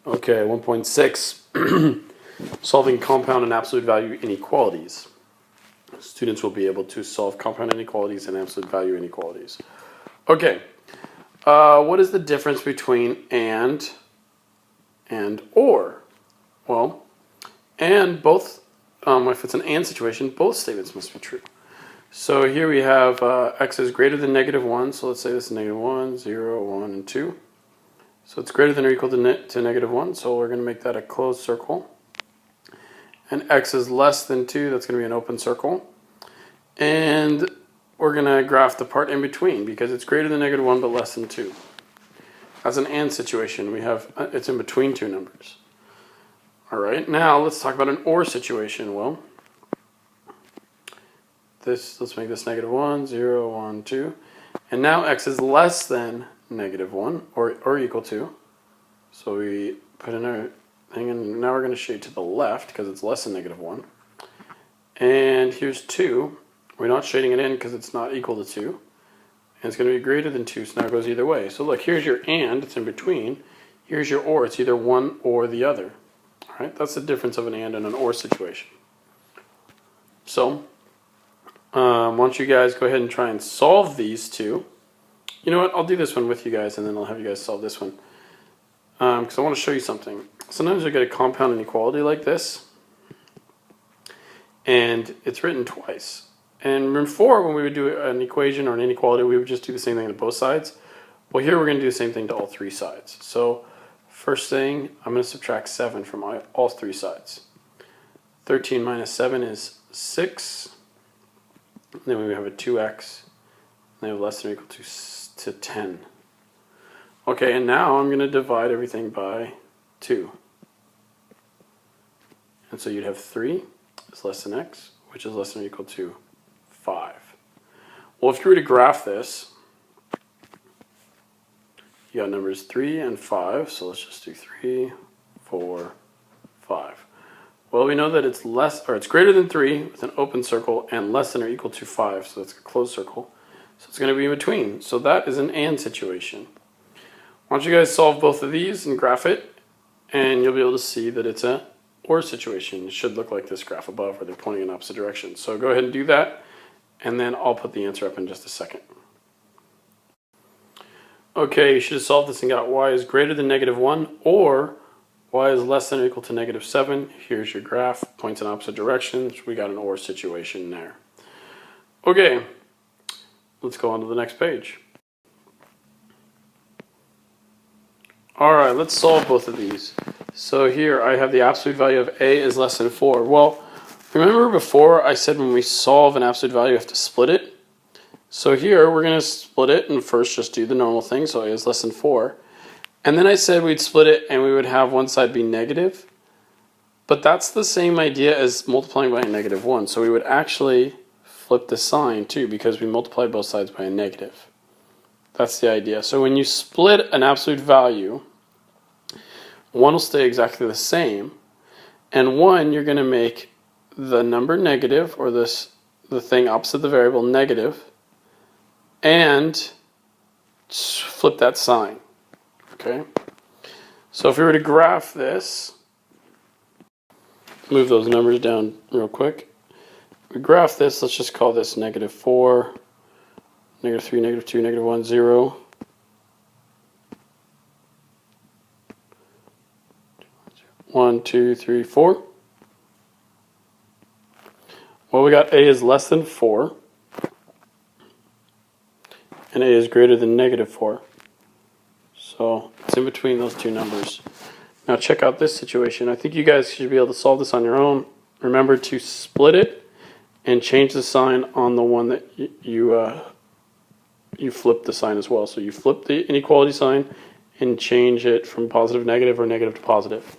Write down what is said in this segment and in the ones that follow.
Okay, 1.6, solving compound and absolute value inequalities. Students will be able to solve compound inequalities and absolute value inequalities. Okay, what is the difference between and or? Well, and both, if it's an and situation, both statements must be true. So here we have x is greater than -1, so let's say this is -1, 0, 1, and 2. So it's greater than or equal to -1, so we're going to make that a closed circle. And x is less than 2, that's going to be an open circle. And we're going to graph the part in between because it's greater than -1 but less than 2. That's an and situation. We have it's in between two numbers. All right, now let's talk about an or situation. Well, let's make this -1, 0, 1, 2. And now x is less than -1 or equal to. So we put in our thing, and now we're going to shade to the left because it's less than -1. And here's 2. We're not shading it in because it's not equal to 2. And it's going to be greater than 2, so now it goes either way. So look, here's your and, it's in between. Here's your or, it's either one or the other. All right, that's the difference of an and an or situation. So, why don't you guys go ahead and try and solve these two. You know what, I'll do this one with you guys, and then I'll have you guys solve this one. Because I want to show you something. Sometimes we get a compound inequality like this, and it's written twice. And before, when we would do an equation or an inequality, we would just do the same thing to both sides. Well, here we're going to do the same thing to all three sides. So first thing, I'm going to subtract 7 from all three sides. 13 minus 7 is 6. And then we have a 2x. And they have less than or equal to 10. Okay, and now I'm going to divide everything by 2. And so you'd have 3 is less than x, which is less than or equal to 5. Well, if you were to graph this, you got numbers 3 and 5, so let's just do 3, 4, 5. Well, we know that it's it's greater than 3 with an open circle and less than or equal to 5, so that's a closed circle. So it's going to be in between. So that is an and situation. Why don't you guys solve both of these and graph it, and you'll be able to see that it's a or situation. It should look like this graph above where they're pointing in opposite directions. So go ahead and do that, and then I'll put the answer up in just a second. Okay, you should have solved this and got y is greater than -1 or y is less than or equal to -7. Here's your graph, points in opposite directions. We got an or situation there. Okay, let's go on to the next page. All right, let's solve both of these. So here I have the absolute value of a is less than 4. Well, remember before I said when we solve an absolute value, you have to split it? So here we're going to split it and first just do the normal thing. So a is less than 4. And then I said we'd split it and we would have one side be negative. But that's the same idea as multiplying by a -1. So we would actually flip the sign too because we multiplied both sides by a negative. That's the idea. So when you split an absolute value, one will stay exactly the same, and one you're going to make the number negative, or the thing opposite the variable negative, and flip that sign. Okay. So if we were to graph this, move those numbers down real quick. We graph this. Let's just call this -4, -3, -2, -1, 0. 1, 2, 3, 4. Well, we got a is less than 4, and a is greater than -4. So it's in between those two numbers. Now check out this situation. I think you guys should be able to solve this on your own. Remember to split it and change the sign on the one that you flip the sign as well. So you flip the inequality sign and change it from positive to negative or negative to positive.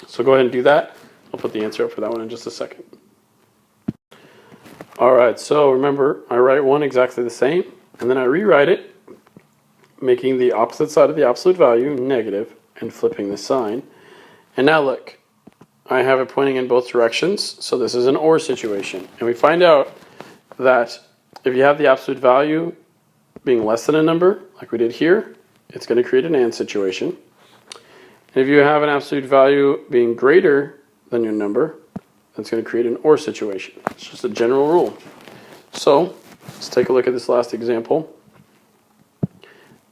So go ahead and do that. I'll put the answer up for that one in just a second. All right, so remember, I write one exactly the same, and then I rewrite it, making the opposite side of the absolute value negative and flipping the sign. And now look, I have it pointing in both directions, so this is an or situation. And we find out that if you have the absolute value being less than a number, like we did here, it's going to create an and situation. And if you have an absolute value being greater than your number, that's going to create an OR situation. It's just a general rule. So let's take a look at this last example.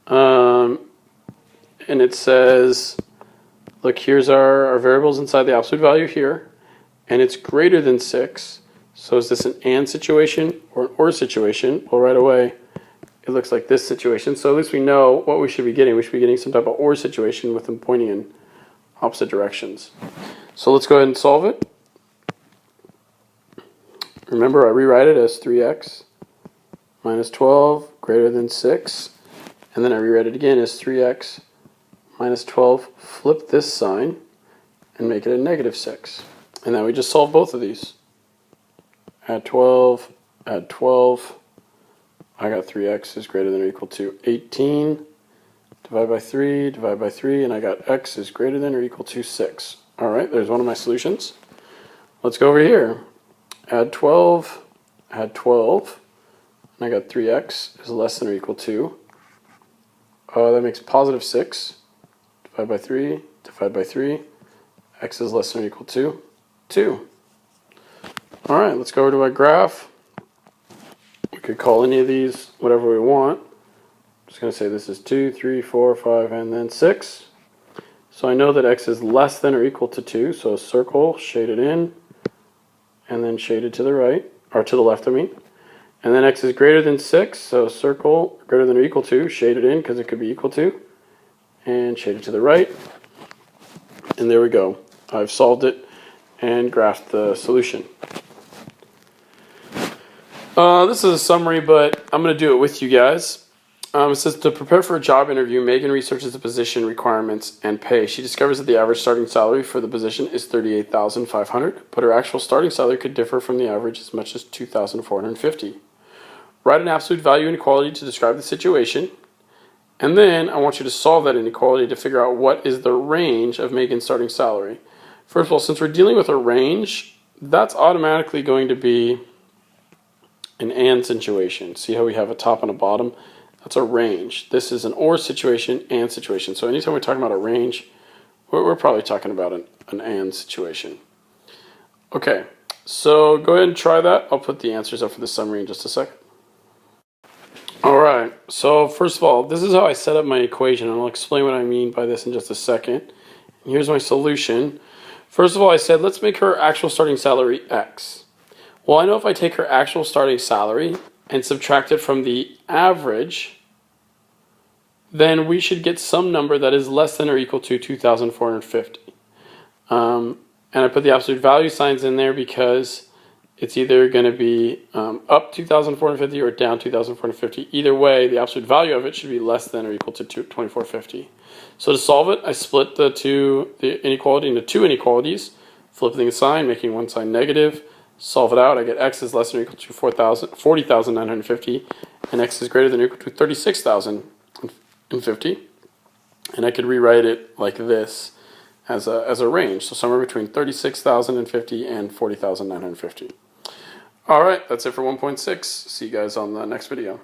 And it says, look, here's our variables inside the absolute value here, and it's greater than 6. So is this an AND situation or an OR situation? Well, right away, it looks like this situation. So at least we know what we should be getting. We should be getting some type of OR situation with them pointing in opposite directions. So let's go ahead and solve it. Remember, I rewrite it as 3x minus 12 greater than 6. And then I rewrite it again as 3x minus 12. Flip this sign and make it a negative 6. And now we just solve both of these. Add 12, add 12. I got 3x is greater than or equal to 18. Divide by 3, and I got x is greater than or equal to 6. All right, there's one of my solutions. Let's go over here. Add 12, and I got 3x is less than or equal to. That makes positive 6. Divide by 3, x is less than or equal to 2. All right, let's go over to my graph. We could call any of these whatever we want. I'm just going to say this is 2, 3, 4, 5, and then 6. So I know that x is less than or equal to 2, so a circle shaded in, and then shaded to the right, or to the left, I mean. And then x is greater than 6, so a circle greater than or equal to, shaded in because it could be equal to, and shaded to the right. And there we go. I've solved it and graphed the solution. This is a summary, but I'm going to do it with you guys. It says, to prepare for a job interview, Megan researches the position, requirements, and pay. She discovers that the average starting salary for the position is $38,500, but her actual starting salary could differ from the average as much as $2,450. Write an absolute value inequality to describe the situation, and then I want you to solve that inequality to figure out what is the range of Megan's starting salary. First of all, since we're dealing with a range, that's automatically going to be an AND situation. See how we have a top and a bottom? That's a range. This is an OR situation, AND situation. So anytime we're talking about a range, we're probably talking about an AND situation. Okay, so go ahead and try that. I'll put the answers up for the summary in just a second. All right, so first of all, this is how I set up my equation, and I'll explain what I mean by this in just a second. And here's my solution. First of all, I said, let's make her actual starting salary X. Well, I know if I take her actual starting salary and subtract it from the average, then we should get some number that is less than or equal to 2,450. And I put the absolute value signs in there because it's either going to be up 2,450 or down 2,450. Either way, the absolute value of it should be less than or equal to 2,450. So to solve it, I split the inequality into two inequalities, flipping the sign, making one sign negative. Solve it out. I get x is less than or equal to 40,950, and x is greater than or equal to 36,050. And I could rewrite it like this as a range, so somewhere between 36,050 and 40,950. All right, that's it for 1.6. See you guys on the next video.